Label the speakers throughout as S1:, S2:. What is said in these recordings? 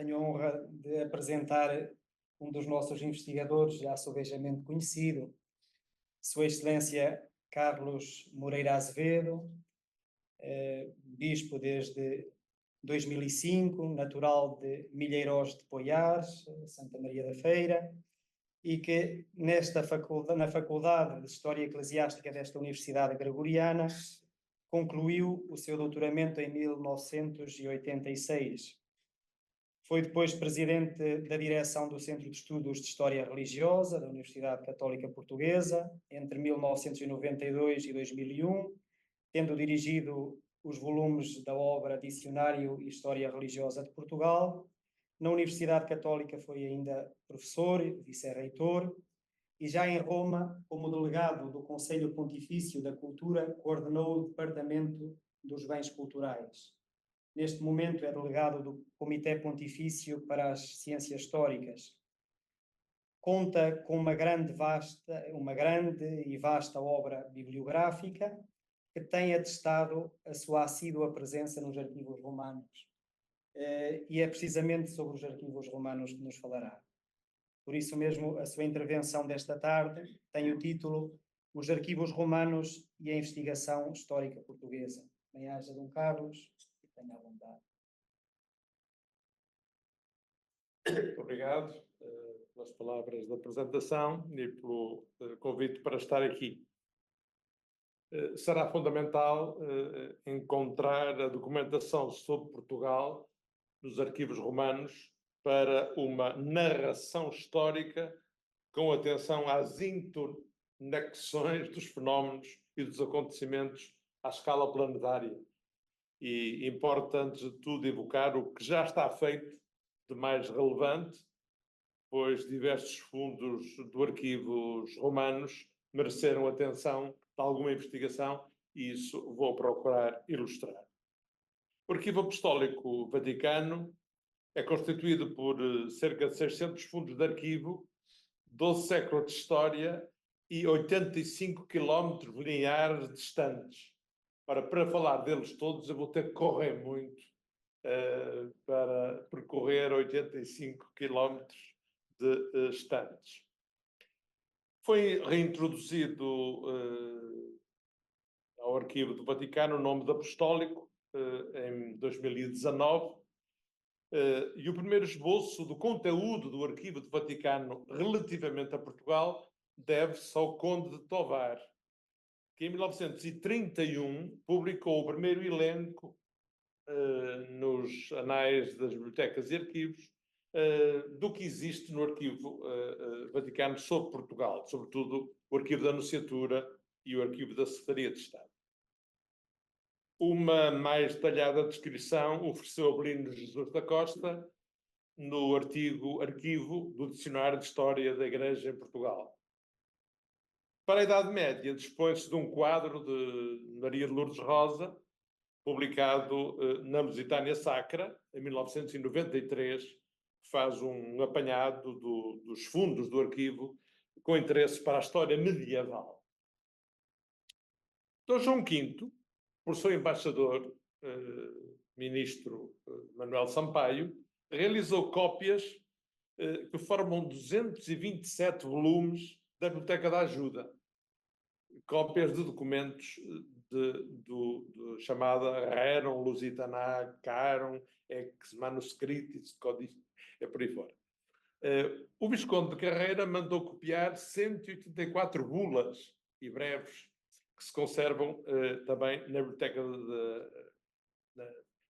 S1: tenho a honra de apresentar um dos nossos investigadores, já sobejamente conhecido, Sua Excelência Carlos Moreira Azevedo, bispo desde 2005, natural de Milheiros de Poiares, Santa Maria da Feira, e que na Faculdade de História Eclesiástica desta Universidade Gregoriana concluiu o seu doutoramento em 1986. Foi depois presidente da direção do Centro de Estudos de História Religiosa da Universidade Católica Portuguesa entre 1992 e 2001, tendo dirigido os volumes da obra Dicionário e História Religiosa de Portugal. Na Universidade Católica foi ainda professor, vice-reitor, e já em Roma, como delegado do Conselho Pontifício da Cultura, coordenou o Departamento dos Bens Culturais. Neste momento é delegado do Comitê Pontifício para as Ciências Históricas. Conta com uma grande e vasta obra bibliográfica que tem atestado a sua assídua presença nos arquivos romanos. E é precisamente sobre os arquivos romanos que nos falará. Por isso mesmo, a sua intervenção desta tarde tem o título Os Arquivos Romanos e a Investigação Histórica Portuguesa. Bem-aja, Dom Carlos. Tenha à vontade.
S2: Muito obrigado pelas palavras da apresentação e pelo convite para estar aqui. Será fundamental encontrar a documentação sobre Portugal nos arquivos romanos para uma narração histórica com atenção às interconexões dos fenómenos e dos acontecimentos à escala planetária. E importa, antes de tudo, evocar o que já está feito de mais relevante, pois diversos fundos do arquivos romanos mereceram atenção de alguma investigação e isso vou procurar ilustrar. O Arquivo Apostólico Vaticano é constituído por cerca de 600 fundos de arquivo, 12 séculos de história e 85 quilómetros lineares distantes. Ora, para falar deles todos, eu vou ter que correr muito para percorrer 85 quilómetros de estantes. Foi reintroduzido ao Arquivo do Vaticano o nome de Apostólico em 2019 e o primeiro esboço do conteúdo do Arquivo do Vaticano relativamente a Portugal deve-se ao Conde de Tovar, que em 1931 publicou o primeiro elenco nos anais das bibliotecas e arquivos do que existe no Arquivo Vaticano sobre Portugal, sobretudo o Arquivo da Anunciatura e o Arquivo da Secretaria de Estado. Uma mais detalhada descrição ofereceu Abelino Jesus da Costa no Arquivo do Dicionário de História da Igreja em Portugal. Para a Idade Média, dispõe-se de um quadro de Maria de Lourdes Rosa, publicado na Lusitânia Sacra, em 1993, que faz um apanhado dos fundos do arquivo com interesse para a história medieval. Dom João V, por seu embaixador, ministro Manuel Sampaio, realizou cópias que formam 227 volumes da Biblioteca da Ajuda, cópias de documentos chamada Rerum Lusitanae Carum ex Manuscritis Codice, é por aí fora. O Visconde de Carreira mandou copiar 184 bulas e breves que se conservam também na biblioteca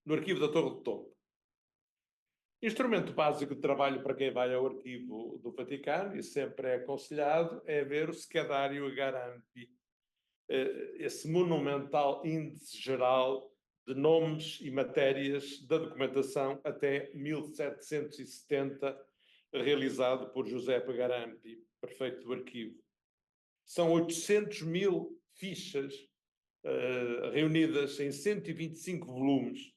S2: no arquivo da Torre de Tombo. Instrumento básico de trabalho para quem vai ao arquivo do Vaticano, e sempre é aconselhado, é ver o Secadário Garampi, esse monumental índice geral de nomes e matérias da documentação até 1770, realizado por Giuseppe Garampi, prefeito do arquivo. São 800.000 fichas reunidas em 125 volumes,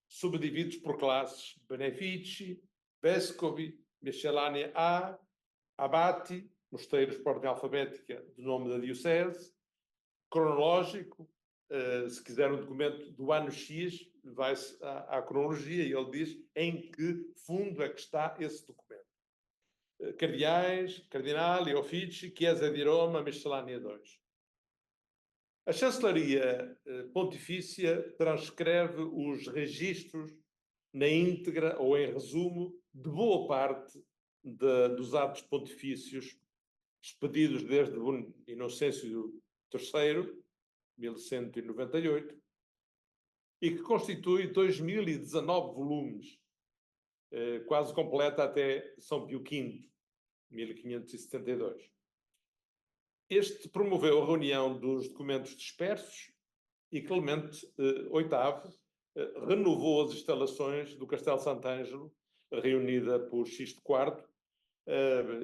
S2: subdivididos por classes: Benefici, Vescovi, Miscelânea A, Abati, mosteiros por ordem alfabética do nome da diocese, cronológico, se quiser um documento do ano X, vai-se à cronologia e ele diz em que fundo é que está esse documento. Cardinali Offici, Chiesa di Roma, Miscellanea 2. A Chancelaria Pontifícia transcreve os registros na íntegra ou em resumo de boa parte dos atos pontifícios expedidos desde Inocêncio III, 1198, e que constitui 2019 volumes, quase completa até São Pio V, 1572. Este promoveu a reunião dos documentos dispersos e Clemente VIII renovou as instalações do Castelo Sant'Angelo, reunida por Xisto IV,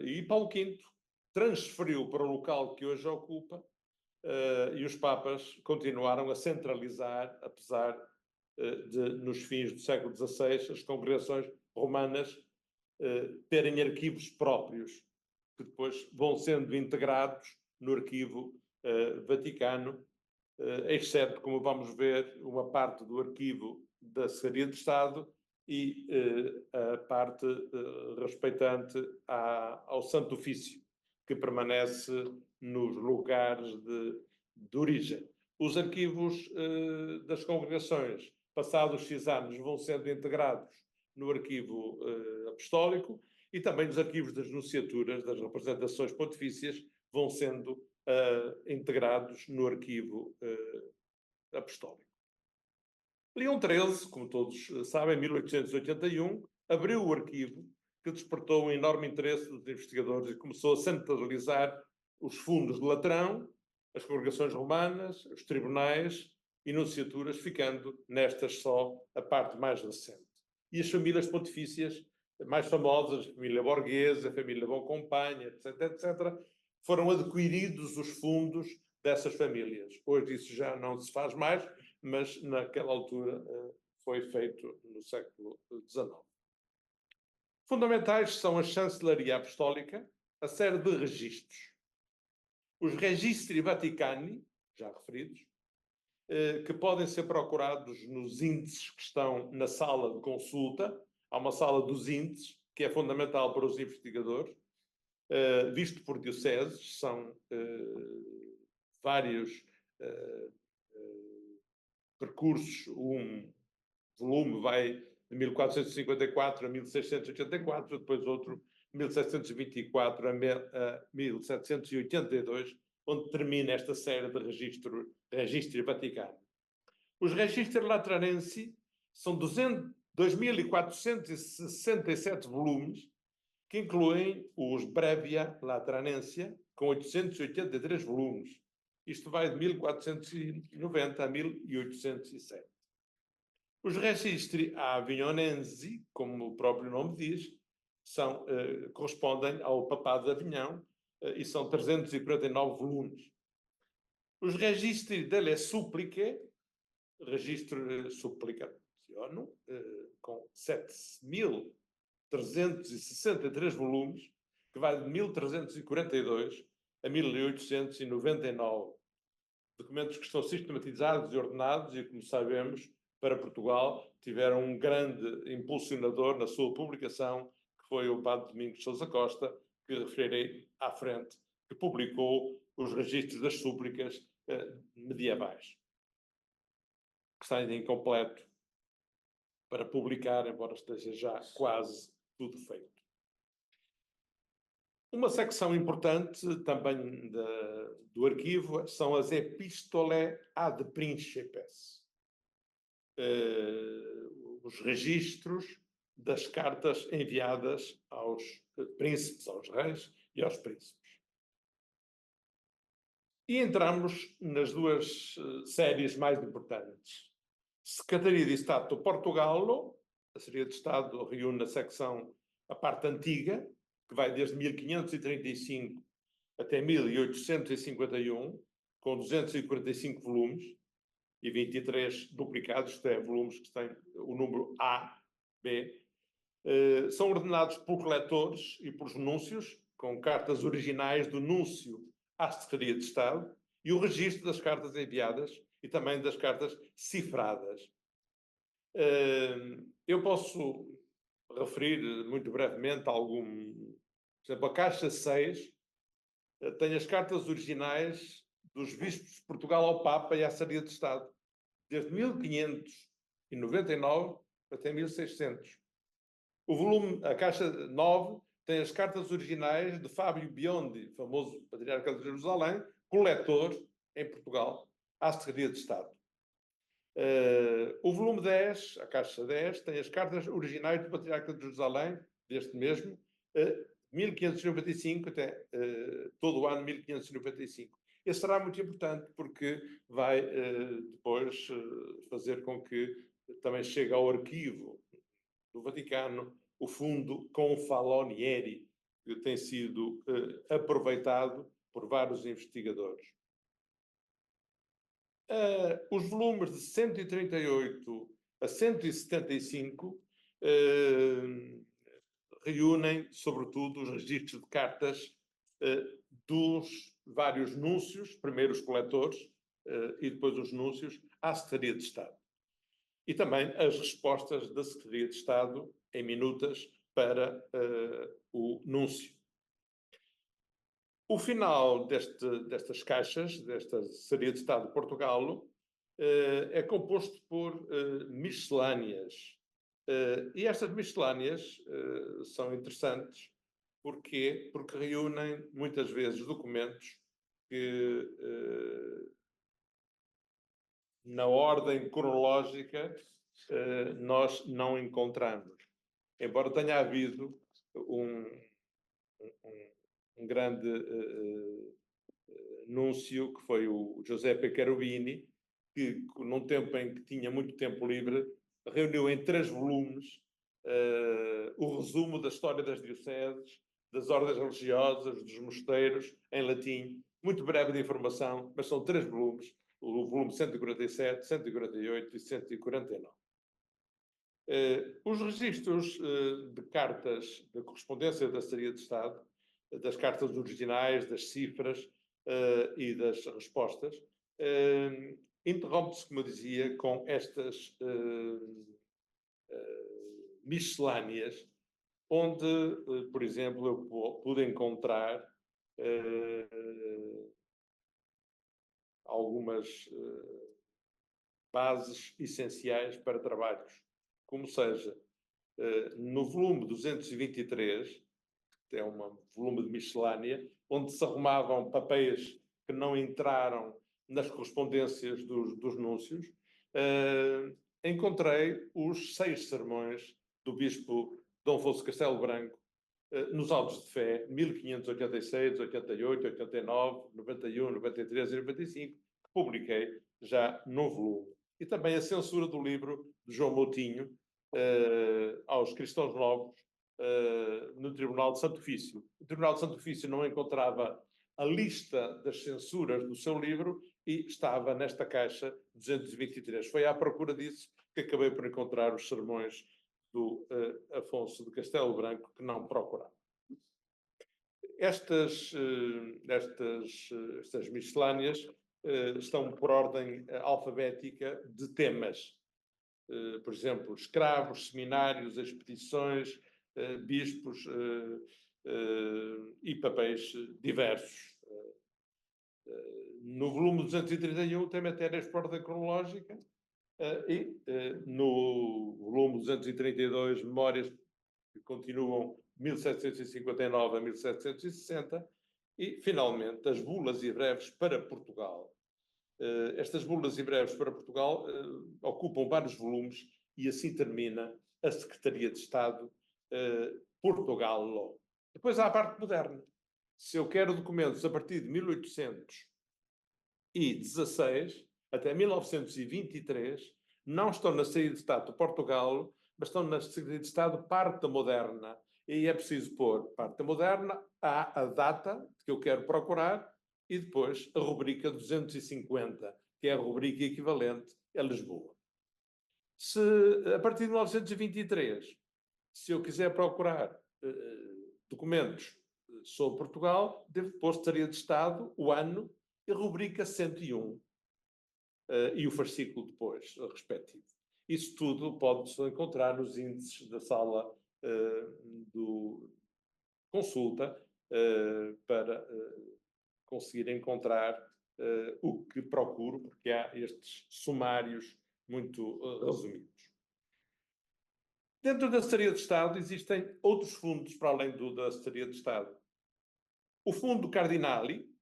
S2: e Paulo V transferiu para o local que hoje ocupa, e os papas continuaram a centralizar, apesar de, nos fins do século XVI, as congregações romanas terem arquivos próprios, que depois vão sendo integrados no arquivo Vaticano, exceto, como vamos ver, uma parte do arquivo da Secretaria de Estado e a parte respeitante ao Santo Ofício, que permanece nos lugares de origem. Os arquivos das congregações, passados X anos, vão sendo integrados no arquivo apostólico e também os arquivos das nunciaturas, das representações pontifícias, vão sendo integrados no arquivo apostólico. Leão XIII, como todos sabem, em 1881, abriu o arquivo, que despertou um enorme interesse dos investigadores e começou a centralizar os fundos de Latrão, as congregações romanas, os tribunais e nunciaturas, ficando nestas só a parte mais recente. E as famílias pontifícias mais famosas, a família Borghese, a família Boncompagna, etc., foram adquiridos os fundos dessas famílias. Hoje isso já não se faz mais, mas naquela altura foi feito no século XIX. Fundamentais são a Chancelaria Apostólica, a série de registros, os Registri Vaticani, já referidos, que podem ser procurados nos índices que estão na sala de consulta. Há uma sala dos índices, que é fundamental para os investigadores, visto por dioceses, são vários percursos. Um volume vai de 1454 a 1684, depois outro de 1724 a 1782, onde termina esta série de registros vaticanos. Os registros latranensi são 2.467 volumes, que incluem os Brevia Latranensia, com 883 volumes. Isto vai de 1490 a 1807. Os registri avignonensi, como o próprio nome diz, correspondem ao Papado de Avignon e são 349 volumes. Os registri delle suppliche, registro supplicationum, com 7.363 volumes, que vai de 1342 a 1899. Documentos que estão sistematizados e ordenados e, como sabemos, para Portugal, tiveram um grande impulsionador na sua publicação, que foi o Padre Domingos de Sousa Costa, que referirei à frente, que publicou os registros das súplicas medievais, que está ainda incompleto para publicar, embora esteja já quase tudo feito. Uma secção importante também do arquivo são as Epistolae ad Principes, os registros das cartas enviadas aos príncipes, aos reis e aos príncipes. E entramos nas duas séries mais importantes. Secretaria de Estado do Portugal, a Secretaria de Estado reúne a parte antiga, que vai desde 1535 até 1851, com 245 volumes e 23 duplicados, isto é, volumes que têm o número A, B. São ordenados por coletores e por núncios, com cartas originais do núncio à Secretaria de Estado e o registro das cartas enviadas e também das cartas cifradas. Eu posso referir muito brevemente algum... Por exemplo, a Caixa 6 tem as cartas originais dos bispos de Portugal ao Papa e à Secretaria de Estado, desde 1599 até 1600. O volume, a Caixa 9, tem as cartas originais de Fábio Biondi, famoso patriarca de Jerusalém, coletor em Portugal, à Secretaria de Estado. O volume 10, a Caixa 10, tem as cartas originais do patriarca de Jerusalém, deste mesmo, 1595 até todo o ano 1595. Esse será muito importante porque vai depois fazer com que também chegue ao arquivo do Vaticano o fundo Confalonieri, que tem sido aproveitado por vários investigadores. Os volumes de 138 a 175 reúnem, sobretudo, os registros de cartas dos vários núncios, primeiro os coletores e depois os núncios, à Secretaria de Estado. E também as respostas da Secretaria de Estado, em minutas, para o núncio. O final destas caixas, desta Secretaria de Estado de Portugal, é composto por miscelâneas. E estas miscelâneas são interessantes. Porquê? Porque reúnem, muitas vezes, documentos que, na ordem cronológica, nós não encontramos. Embora tenha havido um grande núncio, que foi o Giuseppe Cherubini, que, num tempo em que tinha muito tempo livre, reuniu em 3 volumes o resumo da história das dioceses, das ordens religiosas, dos mosteiros, em latim. Muito breve de informação, mas são 3 volumes, o volume 147, 148 e 149. Os registros de cartas de correspondência da Secretaria de Estado, das cartas originais, das cifras e das respostas, interrompe-se, como eu dizia, com estas miscelâneas, onde, por exemplo, eu pude encontrar algumas bases essenciais para trabalhos, como seja, no volume 223, que é um volume de miscelânea, onde se arrumavam papéis que não entraram nas correspondências dos núncios, encontrei os 6 sermões do bispo Dom Afonso Castelo Branco, nos autos de fé, 1586, 88, 89, 91, 93 e 95, que publiquei já no volume. E também a censura do livro de João Moutinho aos cristãos novos no Tribunal de Santo Ofício. O Tribunal de Santo Ofício não encontrava a lista das censuras do seu livro e estava nesta caixa 223. Foi à procura disso que acabei por encontrar os sermões do Afonso de Castelo Branco, que não procurava. Estas miscelâneas estão por ordem alfabética de temas. Por exemplo, escravos, seminários, expedições, bispos e papéis diversos. No volume 231 tem matérias por ordem cronológica e no volume 232 memórias que continuam 1759 a 1760 e, finalmente, as bulas e breves para Portugal. Estas bulas e breves para Portugal ocupam vários volumes e assim termina a Secretaria de Estado Portugal. Depois há a parte moderna. Se eu quero documentos a partir de 1816 até 1923, não estão na Secretaria de Estado de Portugal, mas estão na Secretaria de Estado Parte Moderna. E aí é preciso pôr Parte Moderna, há a data que eu quero procurar e depois a rubrica 250, que é a rubrica equivalente a Lisboa. Se a partir de 1923, se eu quiser procurar documentos sobre Portugal, devo pôr Secretaria de Estado, o ano e a rubrica 101 e o fascículo depois, respectivo. Isso tudo pode-se encontrar nos índices da sala do consulta para conseguir encontrar o que procuro, porque há estes sumários muito resumidos. Dentro da Secretaria de Estado existem outros fundos para além da Secretaria de Estado. O Fundo Cardinali,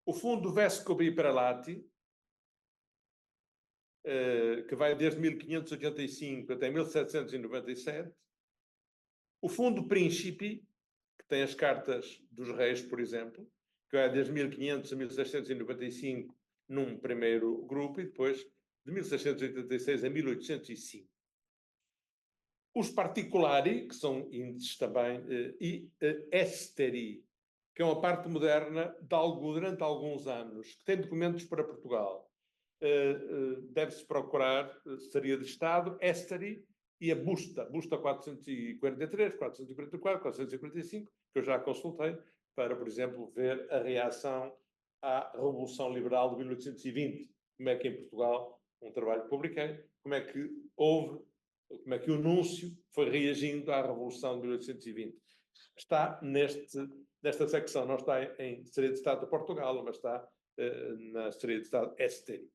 S2: o Fundo Vescovi Prelati, que vai desde 1585 até 1797, o Fundo Príncipe, que tem as cartas dos reis, por exemplo, que vai desde 1500 a 1695 num primeiro grupo e depois de 1686 a 1805. Os particulari, que são índices também, e esteri, que é uma parte moderna durante alguns anos, que tem documentos para Portugal. Deve-se procurar Secretaria de Estado, esteri, e a Busta 443, 444, 445, que eu já consultei, para, por exemplo, ver a reação à Revolução Liberal de 1820. Como é que em Portugal, um trabalho que publiquei, como é que o Núncio foi reagindo à Revolução de 1820. Está nesta secção, não está em Secretaria de Estado de Portugal, mas está na Secretaria de Estado esteri.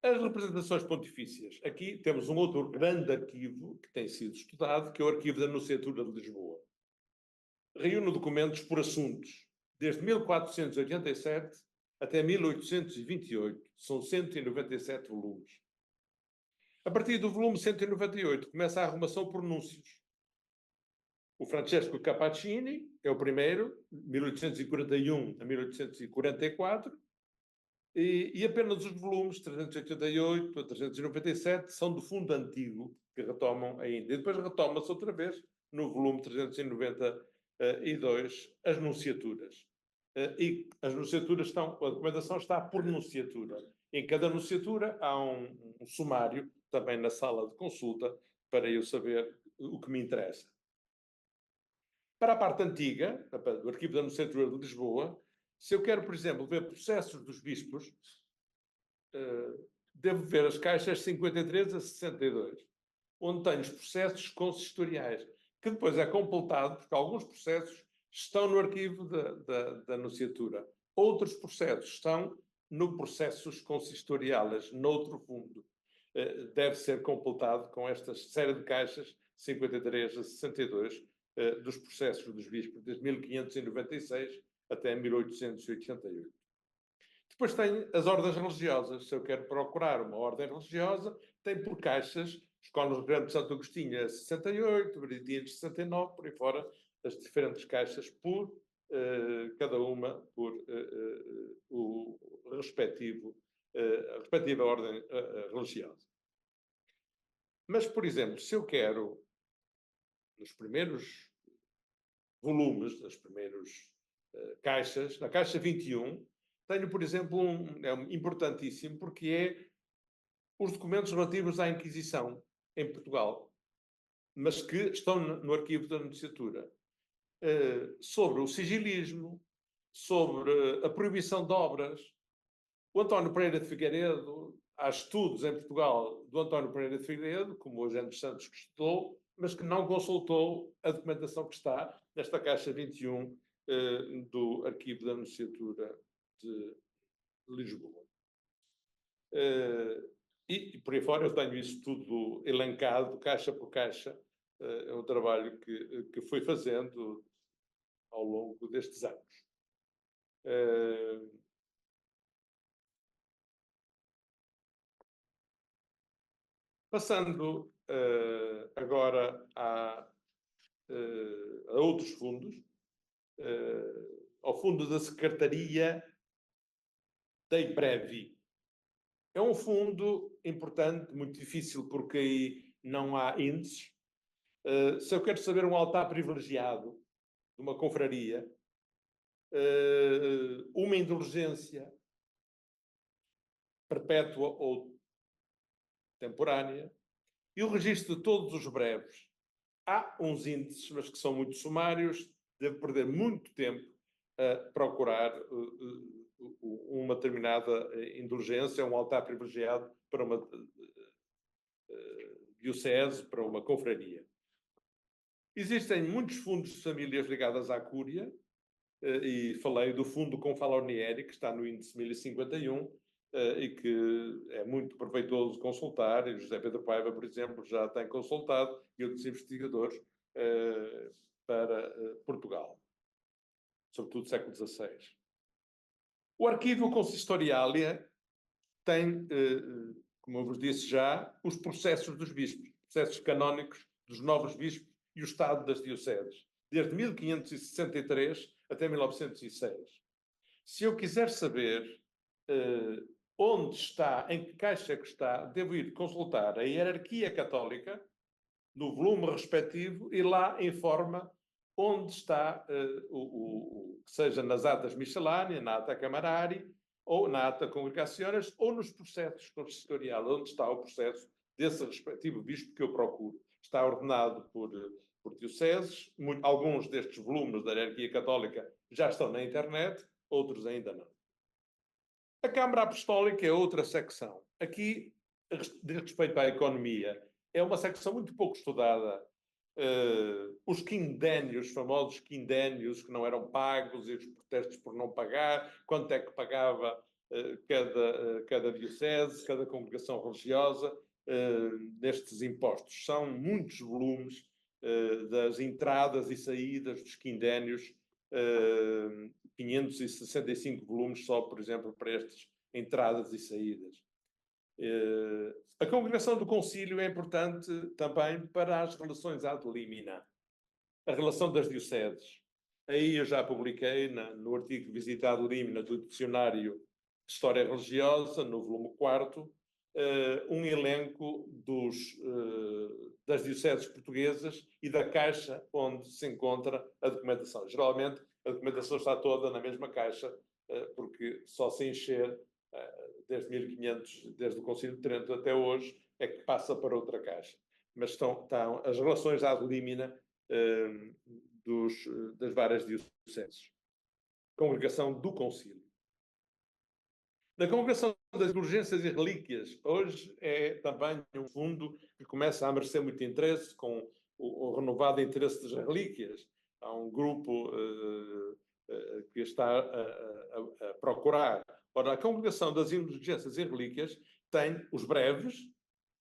S2: As representações pontifícias. Aqui temos um outro grande arquivo que tem sido estudado, que é o Arquivo da Nunciatura de Lisboa. Reúne documentos por assuntos, desde 1487 até 1828. São 197 volumes. A partir do volume 198 começa a arrumação por núncios. O Francesco Cappuccini é o primeiro, 1841 a 1844, e apenas os volumes 388 a 397 são do fundo antigo, que retomam ainda. E depois retoma-se outra vez, no volume 392, as nunciaturas. E as nunciaturas a documentação está por nunciatura. Em cada nunciatura há um sumário, também na sala de consulta, para eu saber o que me interessa. Para a parte antiga, do Arquivo da Nunciatura de Lisboa, se eu quero, por exemplo, ver processos dos bispos, devo ver as caixas 53 a 62, onde tenho os processos consistoriais, que depois é completado, porque alguns processos estão no arquivo da Nunciatura. Outros processos estão no processos consistoriais, noutro fundo. Deve ser completado com esta série de caixas 53 a 62 dos processos dos bispos, desde 1596 até 1888. Depois tem as ordens religiosas. Se eu quero procurar uma ordem religiosa, tem por caixas, Escolas Grande de Santo Agostinho é 68, Beneditinos 69, por aí fora, as diferentes caixas por cada uma por a respectiva ordem religiosa. Mas, por exemplo, se eu quero, nos primeiros volumes, das primeiras caixas, na caixa 21, tenho, por exemplo, importantíssimo, porque é os documentos relativos à Inquisição em Portugal, mas que estão no arquivo da Nunciatura, sobre o sigilismo, sobre a proibição de obras. O António Pereira de Figueiredo, há estudos em Portugal do António Pereira de Figueiredo, como o Eugênio Santos que estudou, mas que não consultou a documentação que está nesta caixa 21 do Arquivo da Nunciatura de Lisboa. E por aí fora eu tenho isso tudo elencado, caixa por caixa. É um trabalho que fui fazendo ao longo destes anos. Passando agora a outros fundos, ao fundo da Secretaria da IPREVI. É um fundo importante, muito difícil, porque aí não há índices. Se eu quero saber um altar privilegiado de uma confraria, uma indulgência perpétua ou temporânea, e o registro de todos os breves. Há uns índices, mas que são muito sumários, devo perder muito tempo a procurar uma determinada indulgência, um altar privilegiado para uma diocese, para uma confraria. Existem muitos fundos de famílias ligadas à Cúria, e falei do fundo Confalonieri, que está no índice 1051, e que é muito proveitoso consultar, e José Pedro Paiva, por exemplo, já tem consultado, e outros investigadores, para Portugal, sobretudo século XVI. O Arquivo Consistorialia tem, como eu vos disse já, os processos dos bispos, processos canónicos dos novos bispos e o estado das dioceses, desde 1563 até 1906. Se eu quiser saber onde está, em que caixa que está, devo ir consultar a hierarquia católica no volume respectivo e lá informa onde está, seja nas atas miscelâneas, na ata camarari, ou na ata congregaciones, ou nos processos consistoriais, onde está o processo desse respectivo bispo que eu procuro. Está ordenado por dioceses, alguns destes volumes da hierarquia católica já estão na internet, outros ainda não. A Câmara Apostólica é outra secção. Aqui, diz respeito à economia, é uma secção muito pouco estudada. Os quindénios, famosos quindénios que não eram pagos e os protestos por não pagar, quanto é que pagava cada diocese, cada congregação religiosa, destes impostos. São muitos volumes das entradas e saídas dos quindénios, 565 volumes só, por exemplo, para estas entradas e saídas. A congregação do concílio é importante também para as relações ad limina, a relação das dioceses. Aí eu já publiquei, no artigo visitado limina do Dicionário de História Religiosa, no volume 4º, um elenco das dioceses portuguesas e da caixa onde se encontra a documentação. Geralmente, a documentação está toda na mesma caixa, porque só se encher desde 1500, desde o Concílio de Trento até hoje, é que passa para outra caixa. Mas estão as relações ad limina das várias dioceses. Congregação do Concílio. Na Congregação das Urgências e Relíquias, hoje é também um fundo que começa a merecer muito interesse, com o renovado interesse das relíquias. Há um grupo que está a procurar. Ora, a Congregação das Indulgências e Relíquias tem os breves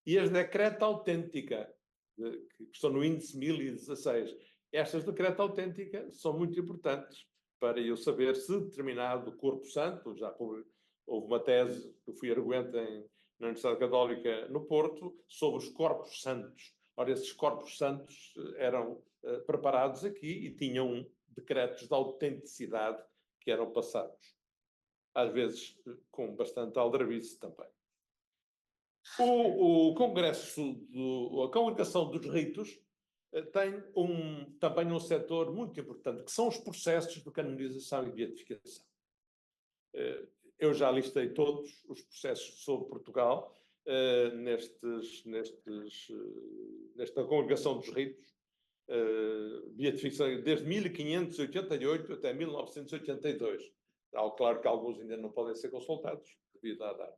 S2: e as decreta autêntica, que estão no índice 1016. Estas decreta autêntica são muito importantes para eu saber se determinado corpo santo, houve uma tese que eu fui arguente na Universidade Católica no Porto, sobre os corpos santos. Ora, esses corpos santos eram preparados aqui e tinham decretos de autenticidade que eram passados. Às vezes com bastante aldrabice também. A Congregação dos Ritos tem também um setor muito importante, que são os processos de canonização e beatificação. Eu já listei todos os processos sobre Portugal nesta Congregação dos Ritos, beatificação desde 1588 até 1982. Claro que alguns ainda não podem ser consultados, devido à data.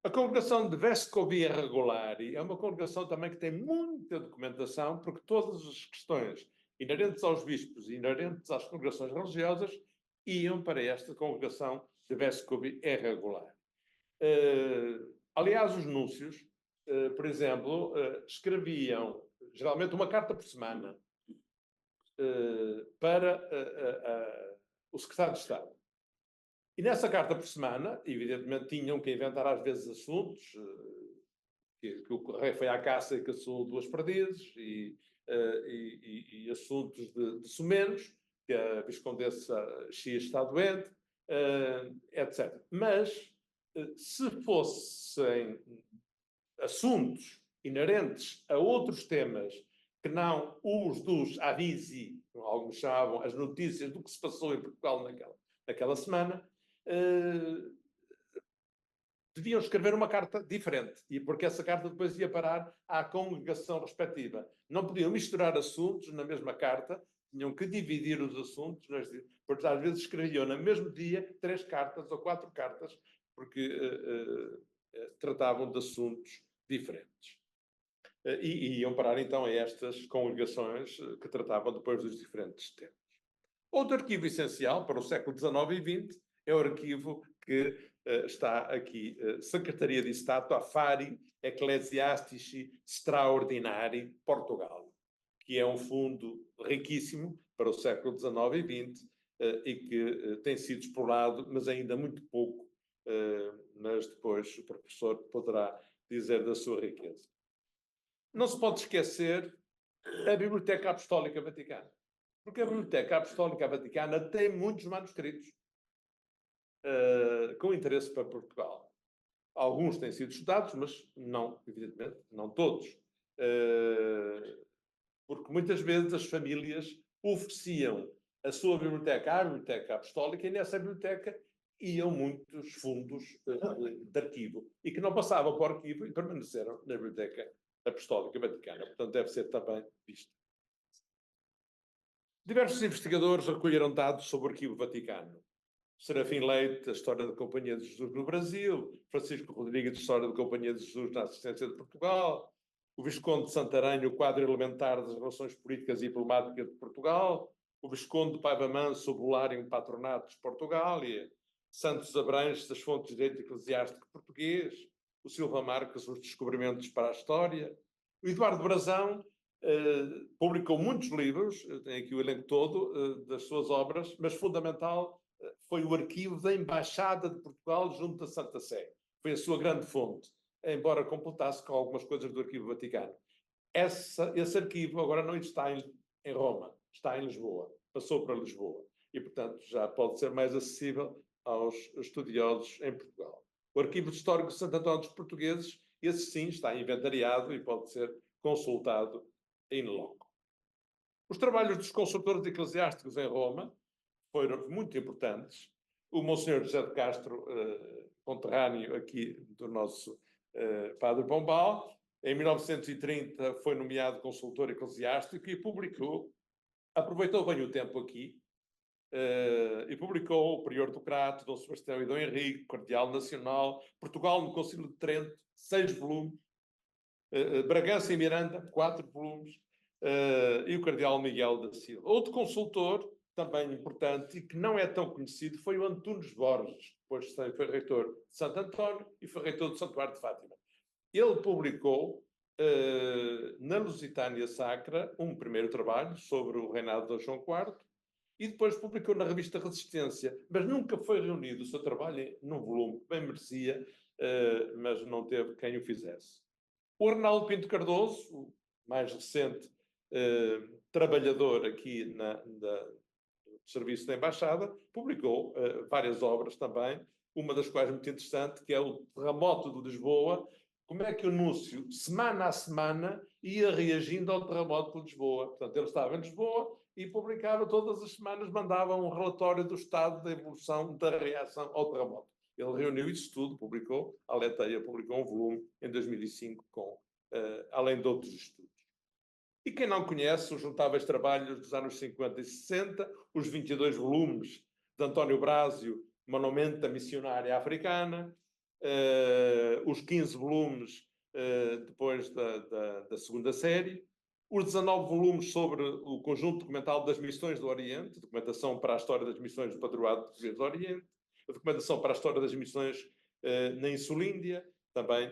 S2: A Congregação de Vescovi e Regulari é uma congregação também que tem muita documentação, porque todas as questões inerentes aos bispos e inerentes às congregações religiosas iam para esta congregação de Vescovi e Regulari. Aliás, os núncios, por exemplo, escreviam geralmente uma carta por semana para o secretário de Estado. E nessa carta por semana, evidentemente, tinham que inventar às vezes assuntos, que o rei foi à caça e caçou 2 perdizes, e assuntos de sumenos, que a viscondessa X está doente, etc. Mas, se fossem assuntos inerentes a outros temas que não os dos avisi, como alguns chamavam, as notícias do que se passou em Portugal naquela semana, deviam escrever uma carta diferente, e porque essa carta depois ia parar à congregação respectiva. Não podiam misturar assuntos na mesma carta, tinham que dividir os assuntos, porque às vezes escreviam no mesmo dia 3 cartas ou 4 cartas, porque tratavam de assuntos diferentes. E iam parar então a estas congregações que tratavam depois dos diferentes temas. Outro arquivo essencial para o século XIX e XX é o arquivo que está aqui, Secretaria de Estado Affari Ecclesiastici Straordinari, Portugal, que é um fundo riquíssimo para o século XIX e XX e que tem sido explorado, mas ainda muito pouco, mas depois o professor poderá dizer da sua riqueza. Não se pode esquecer a Biblioteca Apostólica Vaticana, porque a Biblioteca Apostólica Vaticana tem muitos manuscritos com interesse para Portugal. Alguns têm sido estudados, mas não, evidentemente, não todos. Porque muitas vezes as famílias ofereciam a sua biblioteca à Biblioteca Apostólica e nessa biblioteca iam muitos fundos de arquivo e que não passavam para o arquivo e permaneceram na Biblioteca Apostólica Vaticana. Portanto, deve ser também visto. Diversos investigadores recolheram dados sobre o Arquivo Vaticano. Serafim Leite, a História da Companhia de Jesus no Brasil, Francisco Rodrigues, a História da Companhia de Jesus na Assistência de Portugal, o Visconde de Santarém, o quadro elementar das relações políticas e diplomáticas de Portugal, o Visconde de Paiva Manso, o Bulário Patronato de Portugal, Santos Abranches, as fontes de direito eclesiástico português, o Silva Marques, os descobrimentos para a história, o Eduardo Brazão publicou muitos livros, tem aqui o elenco todo das suas obras, mas fundamental foi o arquivo da Embaixada de Portugal junto da Santa Sé. Foi a sua grande fonte, embora completasse com algumas coisas do Arquivo Vaticano. Esse arquivo agora não está em Roma, está em Lisboa, passou para Lisboa e, portanto, já pode ser mais acessível aos estudiosos em Portugal. O Arquivo Histórico de Santo António dos Portugueses, esse sim está inventariado e pode ser consultado in loco. Os trabalhos dos consultores eclesiásticos em Roma foram muito importantes. O Monsenhor José de Castro, conterrâneo aqui do nosso Padre Pombal, em 1930 foi nomeado consultor eclesiástico e aproveitou bem o tempo aqui, e publicou O Prior do Crato, Dom Sebastião e Dom Henrique, Cardeal Nacional, Portugal no Concílio de Trento, 6 volumes, Bragança e Miranda, 4 volumes, e o Cardeal Miguel da Silva. Outro consultor, também importante, e que não é tão conhecido, foi o Antunes Borges, depois foi reitor de Santo António e foi reitor do Santuário de Fátima. Ele publicou, na Lusitânia Sacra, um primeiro trabalho sobre o reinado de João IV, e depois publicou na revista Resistência, mas nunca foi reunido o seu trabalho num volume, bem merecia, mas não teve quem o fizesse. O Arnaldo Pinto Cardoso, o mais recente trabalhador aqui no Serviço da Embaixada, publicou várias obras também, uma das quais muito interessante, que é o Terremoto de Lisboa, como é que o Núncio, semana a semana, ia reagindo ao terremoto de Lisboa. Portanto, ele estava em Lisboa e publicava todas as semanas, mandava um relatório do estado da evolução da reação ao terremoto. Ele reuniu isso tudo, publicou, a Aleteia publicou um volume em 2005, além de outros estudos. E quem não conhece os notáveis trabalhos dos anos 50 e 60, os 22 volumes de António Brásio, Monumenta Missionária Africana, os 15 volumes depois da segunda série, os 19 volumes sobre o conjunto documental das missões do Oriente, documentação para a história das missões do Patroado Português do Oriente, a documentação para a história das missões na Insulíndia, também,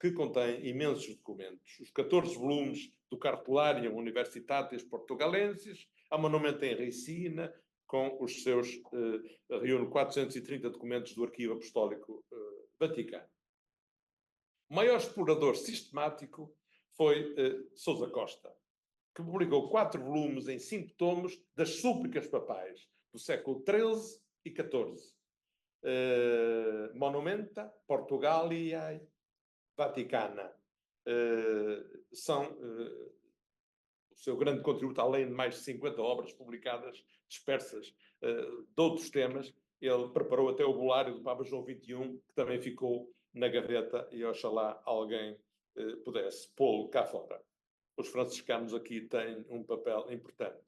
S2: que contém imensos documentos. Os 14 volumes do Cartularium Universitatis Portugalensis, a Monumenta em Ricina, com os seus, reúne 430 documentos do Arquivo Apostólico Vaticano. O maior explorador sistemático foi Sousa Costa, que publicou 4 volumes em 5 tomos das súplicas papais do século XIII e XIV. Monumenta Portugaliae Vaticana. São o seu grande contributo, além de mais de 50 obras publicadas, dispersas, de outros temas, ele preparou até o bolário do Papa João XXI, que também ficou na gaveta e oxalá alguém pudesse pô-lo cá fora. Os franciscanos aqui têm um papel importante.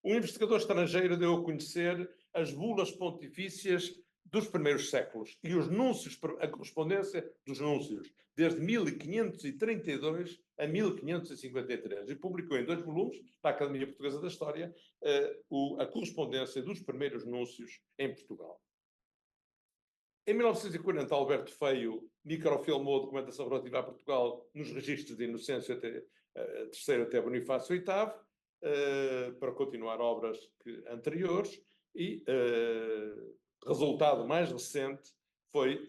S2: Um investigador estrangeiro deu a conhecer as bulas pontifícias dos primeiros séculos e os núncios, a correspondência dos núncios, desde 1532 a 1553, e publicou em 2 volumes, na Academia Portuguesa da História, a correspondência dos primeiros núncios em Portugal. Em 1940, Alberto Feio microfilmou a documentação relativa a Portugal nos registros de Inocêncio III até Bonifácio VIII, para continuar obras anteriores, e resultado mais recente foi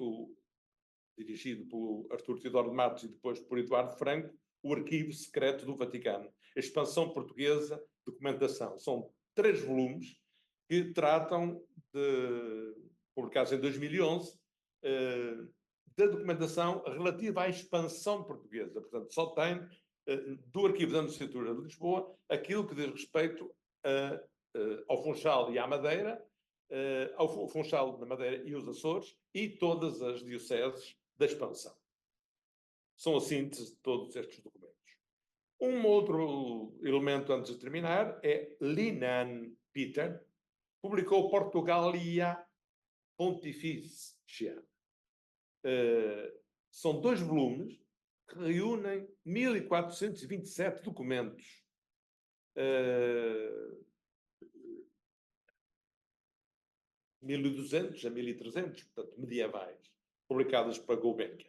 S2: dirigido por Artur Teodoro de Matos e depois por Eduardo Franco, o Arquivo Secreto do Vaticano, Expansão Portuguesa, Documentação. São 3 volumes que tratam publicados em 2011, da documentação relativa à expansão portuguesa. Portanto, só tem do Arquivo da Nunciatura de Lisboa aquilo que diz respeito ao Funchal e à Madeira, ao Funchal da Madeira e os Açores, e todas as dioceses da expansão. São a síntese de todos estes documentos. Um outro elemento antes de terminar é Linan Peter, publicou Portugalia Pontificia. São 2 volumes que reúnem 1427 documentos. 1200 a 1300, portanto, medievais, publicados para Gulbenkian.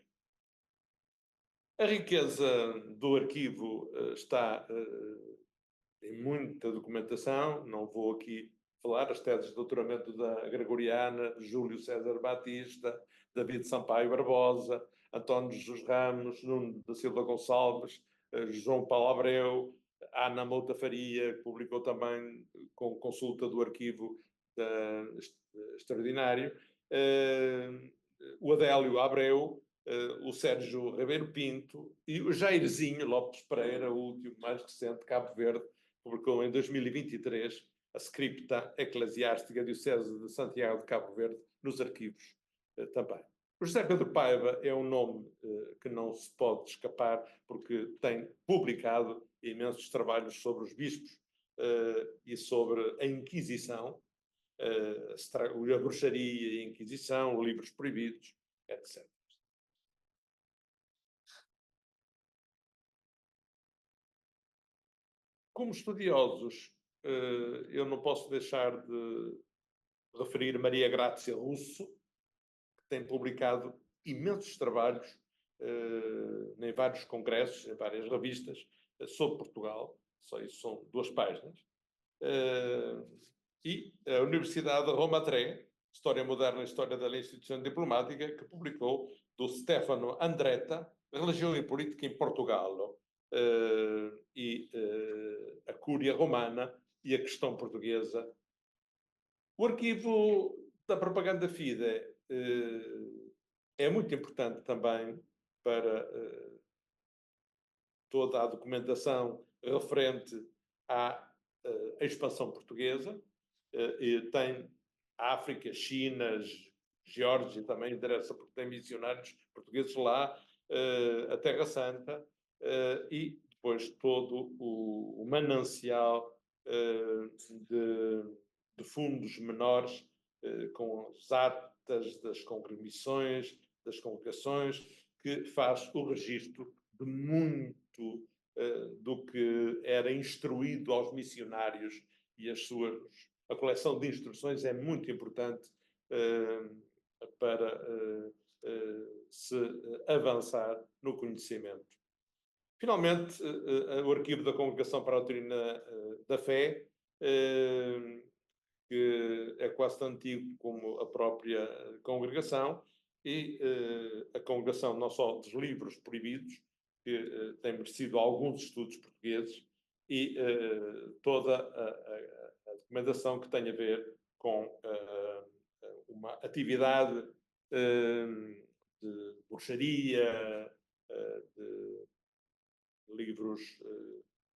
S2: A riqueza do arquivo está em muita documentação, não vou aqui falar, as teses de doutoramento da Gregoriana, Júlio César Batista, David Sampaio Barbosa, António Jesus Ramos, Nuno da Silva Gonçalves, João Paulo Abreu, Ana Mouta Faria, que publicou também com consulta do arquivo extraordinário, o Adélio Abreu, o Sérgio Ribeiro Pinto e o Jairzinho Lopes Pereira, o último mais recente, Cabo Verde, publicou em 2023 a Scripta Eclesiástica Diocese de Santiago de Cabo Verde, nos arquivos também. O José Pedro Paiva é um nome que não se pode escapar, porque tem publicado imensos trabalhos sobre os bispos e sobre a Inquisição, a bruxaria e a Inquisição, livros proibidos, etc. Como estudiosos, eu não posso deixar de referir Maria Grazia Russo, que tem publicado imensos trabalhos em vários congressos, em várias revistas, sobre Portugal. Só isso são 2 páginas. E a Universidade de Roma III, História Moderna e História da Instituição Diplomática, que publicou do Stefano Andretta, Religião e Política em Portugal, e a Cúria Romana e a Questão Portuguesa. O arquivo da Propaganda Fide é muito importante também para toda a documentação referente à expansão portuguesa. E tem África, China, Geórgia também interessa porque tem missionários portugueses lá, a Terra Santa, e depois todo o manancial de fundos menores, com as atas das congregações, das congregações, que faz o registro de muito do que era instruído aos missionários, e a coleção de instruções é muito importante para se avançar no conhecimento. Finalmente, o Arquivo da Congregação para a Doutrina da Fé, que é quase tão antigo como a própria congregação, e a congregação não só dos livros proibidos, que tem merecido alguns estudos portugueses, e toda a documentação que tem a ver com uma atividade de bruxaria, de livros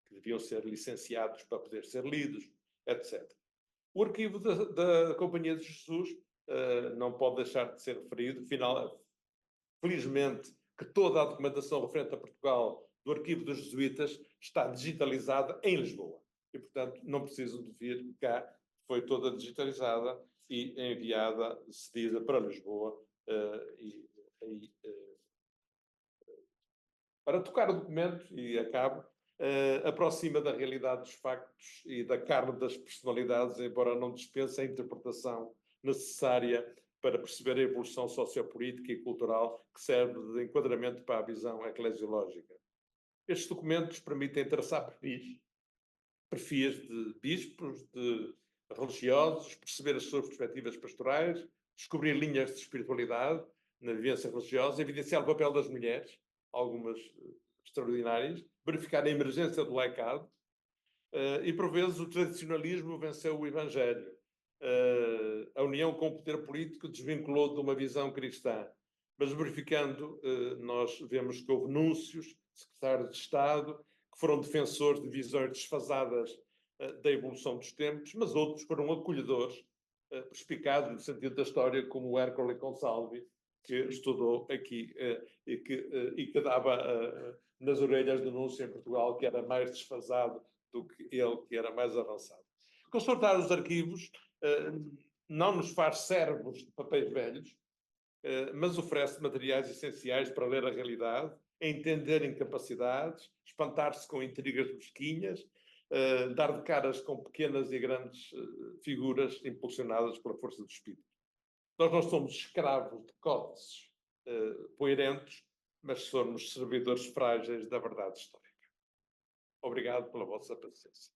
S2: que deviam ser licenciados para poder ser lidos, etc. O arquivo da Companhia de Jesus não pode deixar de ser referido. Felizmente, que toda a documentação referente a Portugal do Arquivo dos Jesuítas está digitalizada em Lisboa. E, portanto, não precisam de vir cá. Foi toda digitalizada e enviada, cedida para Lisboa. Para tocar o documento, e acabo, aproxima da realidade dos factos e da carne das personalidades, embora não dispense a interpretação necessária para perceber a evolução sociopolítica e cultural que serve de enquadramento para a visão eclesiológica. Estes documentos permitem traçar perfis de bispos, de religiosos, perceber as suas perspectivas pastorais, descobrir linhas de espiritualidade na vivência religiosa, evidenciar o papel das mulheres, algumas extraordinárias, verificar a emergência do laicado, e por vezes o tradicionalismo venceu o Evangelho. A união com o poder político desvinculou de uma visão cristã. Mas verificando, nós vemos que houve núncios, secretários de Estado, que foram defensores de visões desfasadas da evolução dos tempos, mas outros foram acolhedores, perspicazes no sentido da história, como o Hércole Consalvi, que estudou aqui e que dava nas orelhas do núncio em Portugal, que era mais desfasado do que ele, que era mais avançado. Consultar os arquivos não nos faz servos de papéis velhos, mas oferece materiais essenciais para ler a realidade, entender incapacidades, espantar-se com intrigas mesquinhas, dar de caras com pequenas e grandes figuras impulsionadas pela força do espírito. Nós não somos escravos de códices coerentes, mas somos servidores frágeis da verdade histórica. Obrigado pela vossa paciência.